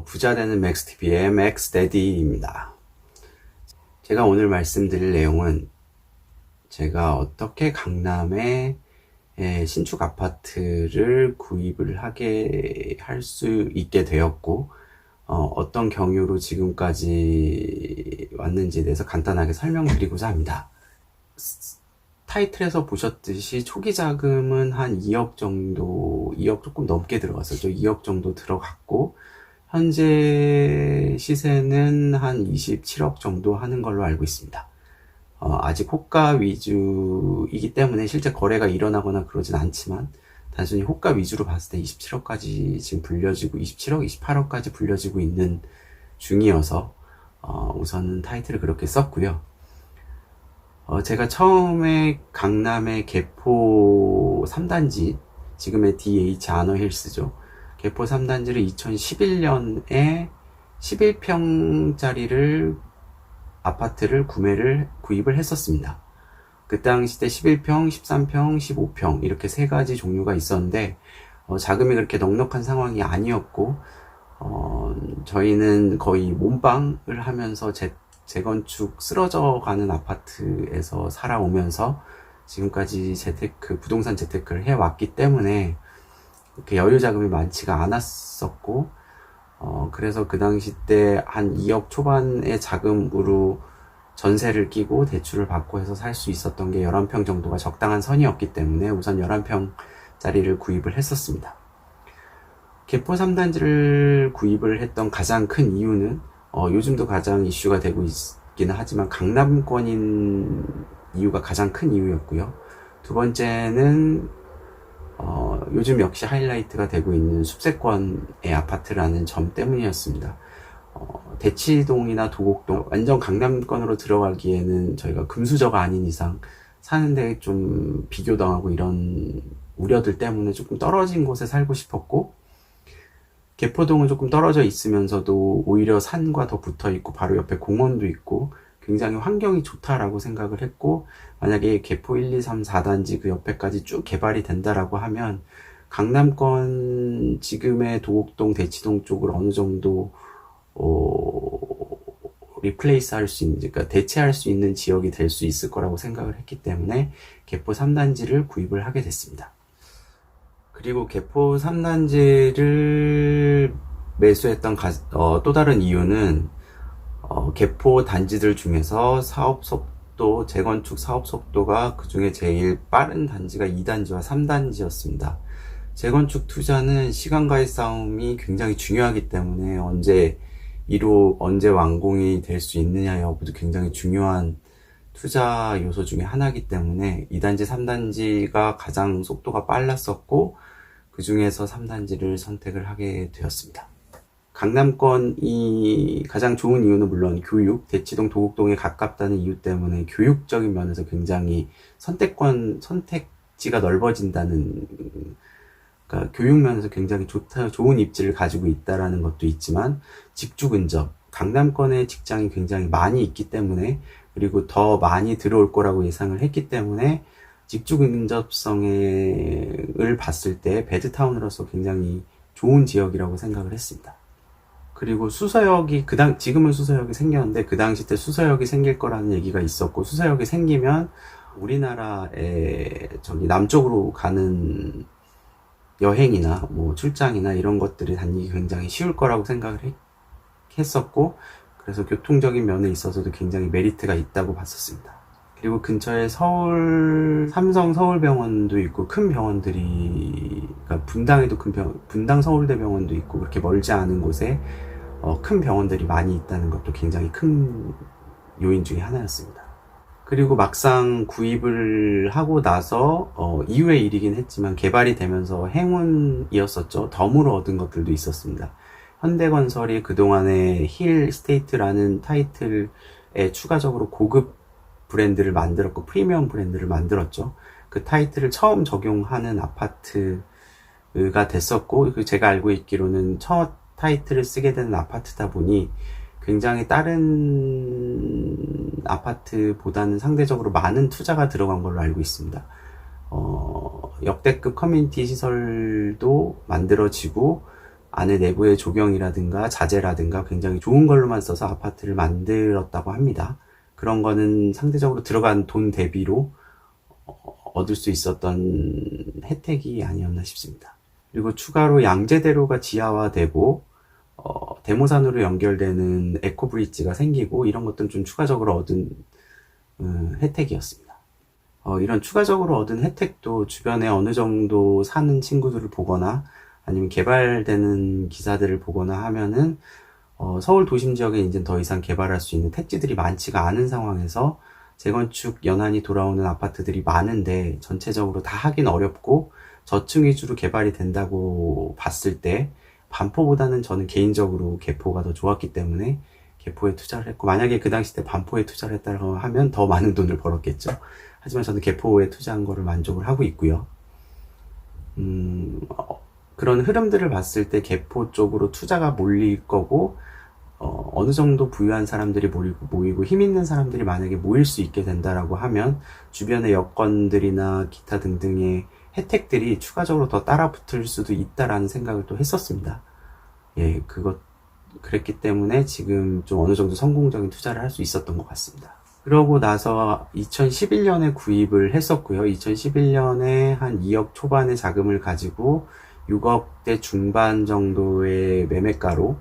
부자 되는 맥스TV의 맥스데디입니다. 제가 오늘 말씀드릴 내용은 제가 어떻게 강남에 신축 아파트를 구입을 하게 할 수 있게 되었고 어떤 경유로 지금까지 왔는지에 대해서 간단하게 설명드리고자 합니다. 타이틀에서 보셨듯이 초기 자금은 한 2억 정도, 2억 조금 넘게 들어갔었죠. 2억 정도 들어갔고 현재 시세는 한 27억 정도 하는 걸로 알고 있습니다. 아직 호가 위주이기 때문에 실제 거래가 일어나거나 그러진 않지만 단순히 호가 위주로 봤을 때 27억까지 지금 불려지고 27억, 28억까지 불려지고 있는 중이어서 우선은 타이틀을 그렇게 썼고요. 제가 처음에 강남의 개포 3단지, 지금의 DH 아너힐스죠. 개포 3단지를 2011년에 11평짜리를 아파트를 구입을 했었습니다. 그 당시 때 11평, 13평, 15평 이렇게 세 가지 종류가 있었는데 자금이 그렇게 넉넉한 상황이 아니었고 저희는 거의 몸빵을 하면서 재건축 쓰러져 가는 아파트에서 살아오면서 지금까지 부동산 재테크를 해왔기 때문에 그렇게 여유 자금이 많지가 않았었고 그래서 그 당시 때 한 2억 초반의 자금으로 전세를 끼고 대출을 받고 해서 살 수 있었던 게 11평 정도가 적당한 선이었기 때문에 우선 11평짜리를 구입을 했었습니다. 개포 3단지를 구입을 했던 가장 큰 이유는 요즘도 가장 이슈가 되고 있기는 하지만 강남권인 이유가 가장 큰 이유였고요. 두 번째는 요즘 역시 하이라이트가 되고 있는 숲세권의 아파트라는 점 때문이었습니다. 대치동이나 도곡동 완전 강남권으로 들어가기에는 저희가 금수저가 아닌 이상 사는데 좀 비교당하고 이런 우려들 때문에 조금 떨어진 곳에 살고 싶었고 개포동은 조금 떨어져 있으면서도 오히려 산과 더 붙어 있고 바로 옆에 공원도 있고 굉장히 환경이 좋다라고 생각을 했고 만약에 개포 1, 2, 3, 4단지 그 옆에까지 쭉 개발이 된다라고 하면 강남권 지금의 도곡동, 대치동 쪽을 어느 정도 리플레이스 할 수 있는, 그러니까 대체할 수 있는 지역이 될 수 있을 거라고 생각을 했기 때문에 개포 3단지를 구입을 하게 됐습니다. 그리고 개포 3단지를 매수했던 또 다른 이유는 개포 단지들 중에서 사업 속도, 재건축 사업 속도가 그 중에 제일 빠른 단지가 2단지와 3단지였습니다. 재건축 투자는 시간과의 싸움이 굉장히 중요하기 때문에 언제 완공이 될 수 있느냐 여부도 굉장히 중요한 투자 요소 중에 하나이기 때문에 2단지, 3단지가 가장 속도가 빨랐었고 그 중에서 3단지를 선택을 하게 되었습니다. 강남권이 가장 좋은 이유는 물론 교육, 대치동, 도곡동에 가깝다는 이유 때문에 교육적인 면에서 굉장히 선택지가 넓어진다는, 그러니까 교육 면에서 굉장히 좋은 입지를 가지고 있다라는 것도 있지만 직주 근접, 강남권에 직장이 굉장히 많이 있기 때문에 그리고 더 많이 들어올 거라고 예상을 했기 때문에 직주 근접성을 봤을 때 베드타운으로서 굉장히 좋은 지역이라고 생각을 했습니다. 그리고 수서역이 지금은 수서역이 생겼는데 그 당시 때 수서역이 생길 거라는 얘기가 있었고 수서역이 생기면 우리나라의 남쪽으로 가는 여행이나 뭐 출장이나 이런 것들이 다니기 굉장히 쉬울 거라고 생각을 했었고 그래서 교통적인 면에 있어서도 굉장히 메리트가 있다고 봤었습니다. 그리고 근처에 삼성 서울병원도 있고 큰 병원들이, 그러니까 분당에도 분당 서울대병원도 있고 그렇게 멀지 않은 곳에 큰 병원들이 많이 있다는 것도 굉장히 큰 요인 중에 하나였습니다. 그리고 막상 구입을 하고 나서 이후의 일이긴 했지만 개발이 되면서 행운이었었죠. 덤으로 얻은 것들도 있었습니다. 현대건설이 그동안에 힐 스테이트라는 타이틀에 추가적으로 고급 브랜드를 만들었고 프리미엄 브랜드를 만들었죠. 그 타이틀을 처음 적용하는 아파트가 됐었고 제가 알고 있기로는 첫 타이틀을 쓰게 되는 아파트다 보니 굉장히 다른 아파트보다는 상대적으로 많은 투자가 들어간 걸로 알고 있습니다. 역대급 커뮤니티 시설도 만들어지고 안에 내부의 조경이라든가 자재라든가 굉장히 좋은 걸로만 써서 아파트를 만들었다고 합니다. 그런 거는 상대적으로 들어간 돈 대비로 얻을 수 있었던 혜택이 아니었나 싶습니다. 그리고 추가로 양재대로가 지하화되고 대모산으로 연결되는 에코브릿지가 생기고 이런 것들은 좀 추가적으로 얻은 혜택이었습니다. 이런 추가적으로 얻은 혜택도 주변에 어느 정도 사는 친구들을 보거나 아니면 개발되는 기사들을 보거나 하면은 서울 도심 지역에 이제 더 이상 개발할 수 있는 택지들이 많지가 않은 상황에서 재건축 연한이 돌아오는 아파트들이 많은데 전체적으로 다 하긴 어렵고 저층 위주로 개발이 된다고 봤을 때 반포보다는 저는 개인적으로 개포가 더 좋았기 때문에 개포에 투자를 했고, 만약에 그 당시 때 반포에 투자를 했다고 하면 더 많은 돈을 벌었겠죠. 하지만 저는 개포에 투자한 거를 만족을 하고 있고요. 그런 흐름들을 봤을 때 개포 쪽으로 투자가 몰릴 거고, 어느 정도 부유한 사람들이 모이고 힘 있는 사람들이 만약에 모일 수 있게 된다라고 하면 주변의 여건들이나 기타 등등의 혜택들이 추가적으로 더 따라 붙을 수도 있다라는 생각을 또 했었습니다. 예, 그랬기 때문에 지금 좀 어느 정도 성공적인 투자를 할 수 있었던 것 같습니다. 그러고 나서 2011년에 구입을 했었고요. 2011년에 한 2억 초반의 자금을 가지고 6억대 중반 정도의 매매가로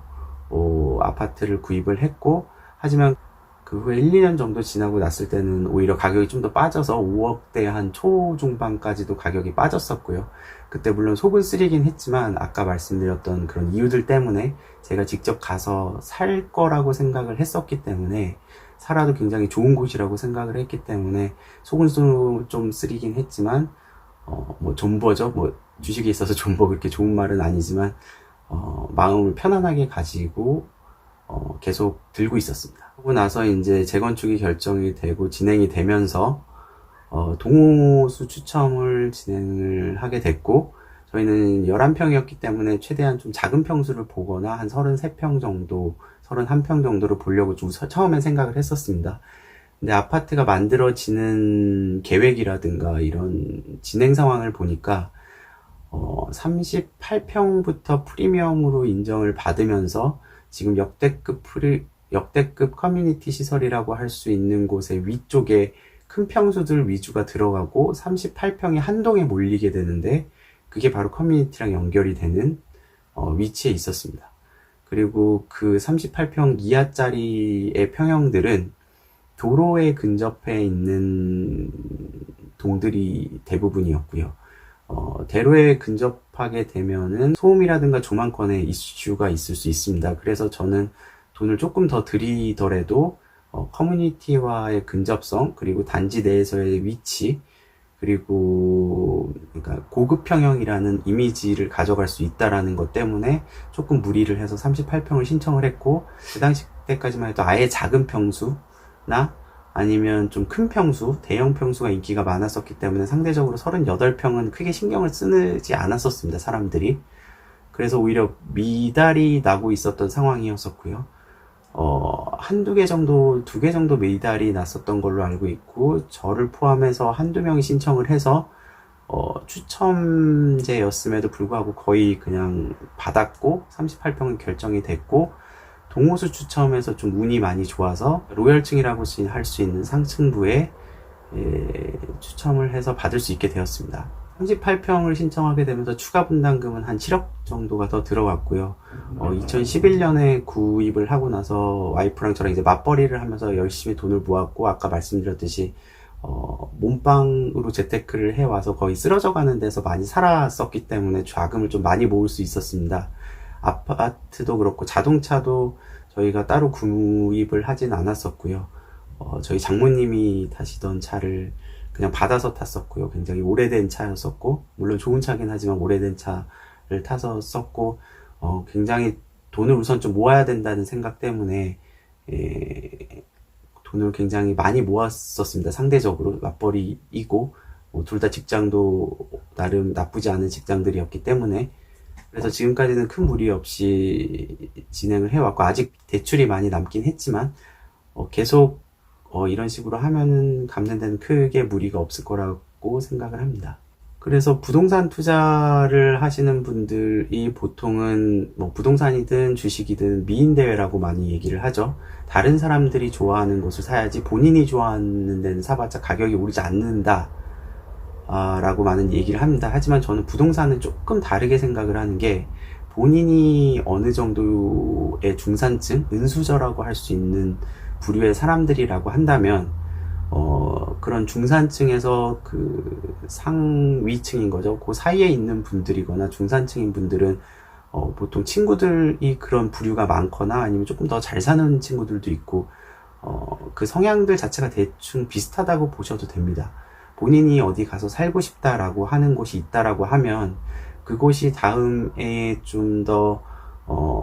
아파트를 구입을 했고, 하지만 그 후에 1, 2년 정도 지나고 났을 때는 오히려 가격이 좀 더 빠져서 5억대 한 초중반까지도 가격이 빠졌었고요. 그때 물론 속은 쓰리긴 했지만 아까 말씀드렸던 그런 이유들 때문에 제가 직접 가서 살 거라고 생각을 했었기 때문에, 살아도 굉장히 좋은 곳이라고 생각을 했기 때문에 속은 좀 쓰리긴 했지만 존버죠. 주식에 있어서 존버 그렇게 좋은 말은 아니지만 마음을 편안하게 가지고 계속 들고 있었습니다. 그러고 나서 이제 재건축이 결정이 되고 진행이 되면서 동호수 추첨을 진행을 하게 됐고, 저희는 11평이었기 때문에 최대한 좀 작은 평수를 보거나 한 33평 정도, 31평 정도를 보려고 좀 처음엔 생각을 했었습니다. 근데 아파트가 만들어지는 계획이라든가 이런 진행 상황을 보니까 38평부터 프리미엄으로 인정을 받으면서 지금 역대급 커뮤니티 시설이라고 할 수 있는 곳의 위쪽에 큰 평수들 위주가 들어가고 38평이 한동에 몰리게 되는데, 그게 바로 커뮤니티랑 연결이 되는 위치에 있었습니다. 그리고 그 38평 이하짜리의 평형들은 도로에 근접해 있는 동들이 대부분이었고요. 대로에 근접하게 되면은 소음이라든가 조망권에 이슈가 있을 수 있습니다. 그래서 저는 돈을 조금 더 들이더라도 커뮤니티와의 근접성, 그리고 단지 내에서의 위치, 그리고 그러니까 고급 평형이라는 이미지를 가져갈 수 있다라는 것 때문에 조금 무리를 해서 38평을 신청을 했고, 그 당시 때까지만 해도 아예 작은 평수나 아니면 좀 큰 평수, 대형 평수가 인기가 많았었기 때문에 상대적으로 38평은 크게 신경을 쓰지 않았었습니다, 사람들이. 그래서 오히려 미달이 나고 있었던 상황이었었고요. 한두 개 정도, 2개 정도 미달이 났었던 걸로 알고 있고, 저를 포함해서 한두 명이 신청을 해서 추첨제였음에도 불구하고 거의 그냥 받았고 38평은 결정이 됐고, 동호수 추첨에서 좀 운이 많이 좋아서 로열층이라고 할 수 있는 상층부에 추첨을 해서 받을 수 있게 되었습니다. 38평을 신청하게 되면서 추가 분담금은 한 7억 정도가 더 들어갔고요. 2011년에 구입을 하고 나서 와이프랑 저랑 이제 맞벌이를 하면서 열심히 돈을 모았고, 아까 말씀드렸듯이 몸빵으로 재테크를 해와서 거의 쓰러져 가는 데서 많이 살았었기 때문에 자금을 좀 많이 모을 수 있었습니다. 아파트도 그렇고 자동차도 저희가 따로 구입을 하진 않았었고요. 저희 장모님이 타시던 차를 그냥 받아서 탔었고요. 굉장히 오래된 차였었고, 물론 좋은 차긴 하지만 오래된 차를 타서 썼고, 굉장히 돈을 우선 좀 모아야 된다는 생각 때문에 돈을 굉장히 많이 모았었습니다. 상대적으로 맞벌이이고 둘 다 직장도 나름 나쁘지 않은 직장들이었기 때문에. 그래서 지금까지는 큰 무리 없이 진행을 해왔고, 아직 대출이 많이 남긴 했지만 계속 이런 식으로 하면은 감는 데는 크게 무리가 없을 거라고 생각을 합니다. 그래서 부동산 투자를 하시는 분들이 보통은 뭐 부동산이든 주식이든 미인대회라고 많이 얘기를 하죠. 다른 사람들이 좋아하는 것을 사야지 본인이 좋아하는 데는 사봤자 가격이 오르지 않는다 라고 많은 얘기를 합니다. 하지만 저는 부동산은 조금 다르게 생각을 하는 게, 본인이 어느 정도의 중산층, 은수저라고 할 수 있는 부류의 사람들이라고 한다면 그런 중산층에서 그 상위층인 거죠. 그 사이에 있는 분들이거나 중산층인 분들은 보통 친구들이 그런 부류가 많거나 아니면 조금 더 잘 사는 친구들도 있고, 그 성향들 자체가 대충 비슷하다고 보셔도 됩니다. 본인이 어디 가서 살고 싶다라고 하는 곳이 있다라고 하면 그곳이 다음에 좀 더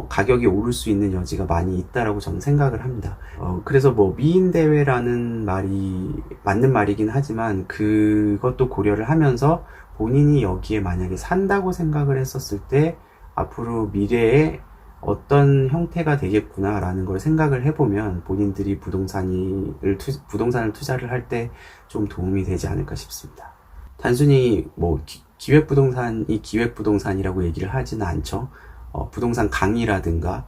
가격이 오를 수 있는 여지가 많이 있다라고 저는 생각을 합니다. 그래서 뭐 미인대회라는 말이 맞는 말이긴 하지만, 그것도 고려를 하면서 본인이 여기에 만약에 산다고 생각을 했었을 때 앞으로 미래에 어떤 형태가 되겠구나라는 걸 생각을 해보면 본인들이 부동산을 투자를 할 때 좀 도움이 되지 않을까 싶습니다. 단순히 뭐 기획부동산이 기획부동산이라고 얘기를 하지는 않죠. 부동산 강의라든가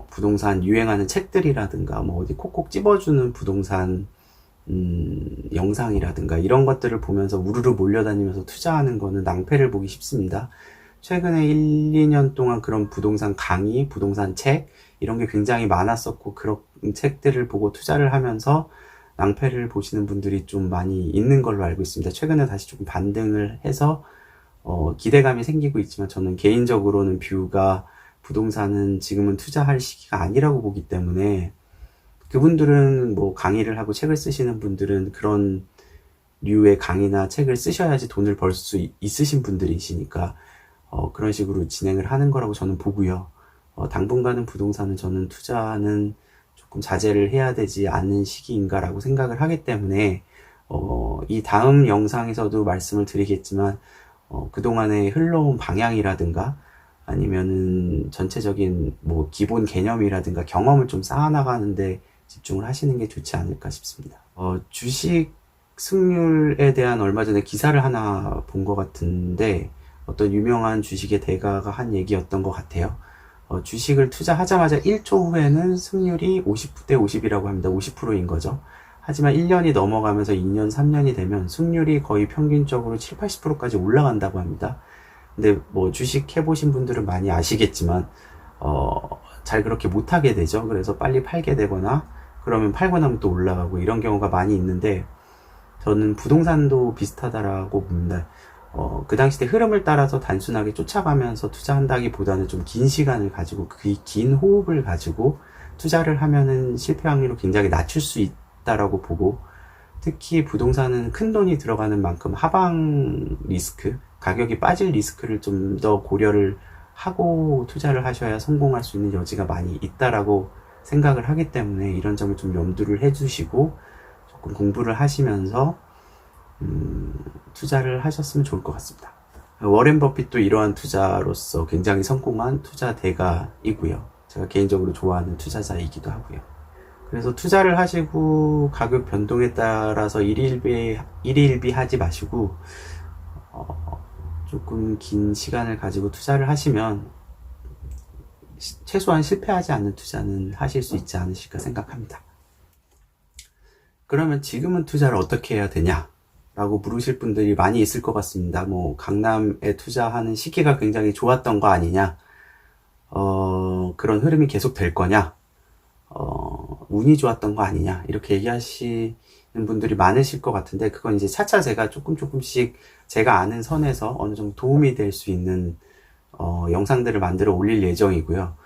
부동산 유행하는 책들이라든가 뭐 어디 콕콕 찝어주는 부동산 영상이라든가 이런 것들을 보면서 우르르 몰려다니면서 투자하는 거는 낭패를 보기 쉽습니다. 최근에 1, 2년 동안 그런 부동산 강의, 부동산 책 이런 게 굉장히 많았었고, 그런 책들을 보고 투자를 하면서 낭패를 보시는 분들이 좀 많이 있는 걸로 알고 있습니다. 최근에 다시 조금 반등을 해서 기대감이 생기고 있지만, 저는 개인적으로는 뷰가 부동산은 지금은 투자할 시기가 아니라고 보기 때문에, 그분들은 뭐 강의를 하고 책을 쓰시는 분들은 그런 류의 강의나 책을 쓰셔야지 돈을 벌 수 있으신 분들이시니까 그런 식으로 진행을 하는 거라고 저는 보고요. 당분간은 부동산은 저는 투자는 조금 자제를 해야 되지 않는 시기인가라고 생각을 하기 때문에 이 다음 영상에서도 말씀을 드리겠지만, 그동안에 흘러온 방향이라든가 아니면은 전체적인 뭐 기본 개념이라든가 경험을 좀 쌓아나가는데 집중을 하시는 게 좋지 않을까 싶습니다. 주식 승률에 대한 얼마 전에 기사를 하나 본 것 같은데, 어떤 유명한 주식의 대가가 한 얘기였던 것 같아요. 주식을 투자하자마자 1초 후에는 승률이 50대 50이라고 합니다. 50%인 거죠. 하지만 1년이 넘어가면서 2년, 3년이 되면 승률이 거의 평균적으로 7, 80%까지 올라간다고 합니다. 근데 뭐 주식 해보신 분들은 많이 아시겠지만 잘 그렇게 못하게 되죠. 그래서 빨리 팔게 되거나 그러면 팔고 나면 또 올라가고 이런 경우가 많이 있는데, 저는 부동산도 비슷하다라고 봅니다. 그 당시 때 흐름을 따라서 단순하게 쫓아가면서 투자한다기보다는 좀 긴 시간을 가지고 그 긴 호흡을 가지고 투자를 하면은 실패 확률을 굉장히 낮출 수 있다라고 보고, 특히 부동산은 큰 돈이 들어가는 만큼 하방 리스크, 가격이 빠질 리스크를 좀 더 고려를 하고 투자를 하셔야 성공할 수 있는 여지가 많이 있다라고 생각을 하기 때문에, 이런 점을 좀 염두를 해주시고 조금 공부를 하시면서 투자를 하셨으면 좋을 것 같습니다. 워렌 버핏도 이러한 투자로서 굉장히 성공한 투자 대가이고요. 제가 개인적으로 좋아하는 투자자이기도 하고요. 그래서 투자를 하시고 가격 변동에 따라서 일희일비 하지 마시고 조금 긴 시간을 가지고 투자를 하시면 최소한 실패하지 않는 투자는 하실 수 있지 않으실까 생각합니다. 그러면 지금은 투자를 어떻게 해야 되냐? 라고 물으실 분들이 많이 있을 것 같습니다. 뭐 강남에 투자하는 시기가 굉장히 좋았던 거 아니냐, 그런 흐름이 계속 될 거냐, 운이 좋았던 거 아니냐, 이렇게 얘기하시는 분들이 많으실 것 같은데, 그건 이제 차차 제가 조금씩 제가 아는 선에서 어느 정도 도움이 될 수 있는 영상들을 만들어 올릴 예정이고요.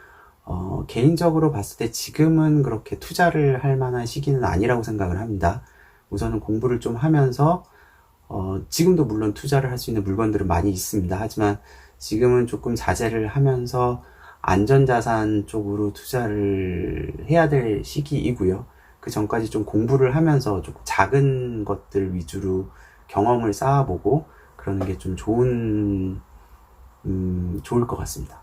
개인적으로 봤을 때 지금은 그렇게 투자를 할 만한 시기는 아니라고 생각을 합니다. 우선은 공부를 좀 하면서 지금도 물론 투자를 할 수 있는 물건들은 많이 있습니다. 하지만 지금은 조금 자제를 하면서 안전자산 쪽으로 투자를 해야 될 시기이고요. 그 전까지 좀 공부를 하면서 조금 작은 것들 위주로 경험을 쌓아보고 그러는 게 좀 좋을 것 같습니다.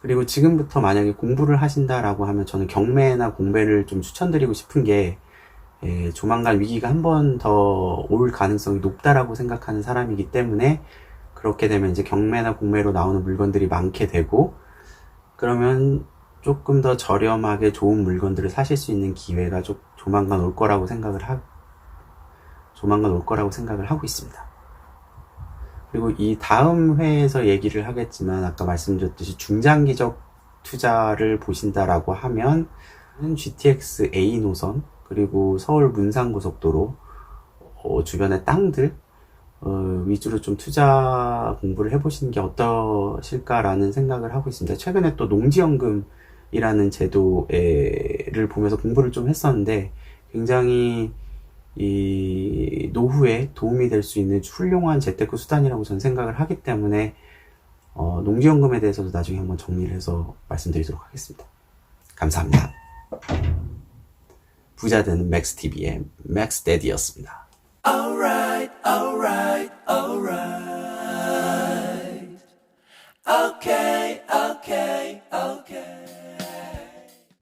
그리고 지금부터 만약에 공부를 하신다라고 하면 저는 경매나 공매를 좀 추천드리고 싶은 게, 조만간 위기가 한 번 더 올 가능성이 높다라고 생각하는 사람이기 때문에 그렇게 되면 이제 경매나 공매로 나오는 물건들이 많게 되고 그러면 조금 더 저렴하게 좋은 물건들을 사실 수 있는 기회가 조만간 올 거라고 생각을 하고 있습니다. 그리고 이 다음 회에서 얘기를 하겠지만 아까 말씀드렸듯이 중장기적 투자를 보신다라고 하면 GTX A 노선 그리고 서울 문상고속도로 주변의 땅들 위주로 좀 투자 공부를 해보시는 게 어떠실까라는 생각을 하고 있습니다. 최근에 또 농지연금이라는 제도를 보면서 공부를 좀 했었는데 굉장히 이 노후에 도움이 될 수 있는 훌륭한 재테크 수단이라고 저는 생각을 하기 때문에 농지연금에 대해서도 나중에 한번 정리를 해서 말씀드리도록 하겠습니다. 감사합니다. 부자되는 맥스TV의 맥스데디였습니다. Alright, alright, alright.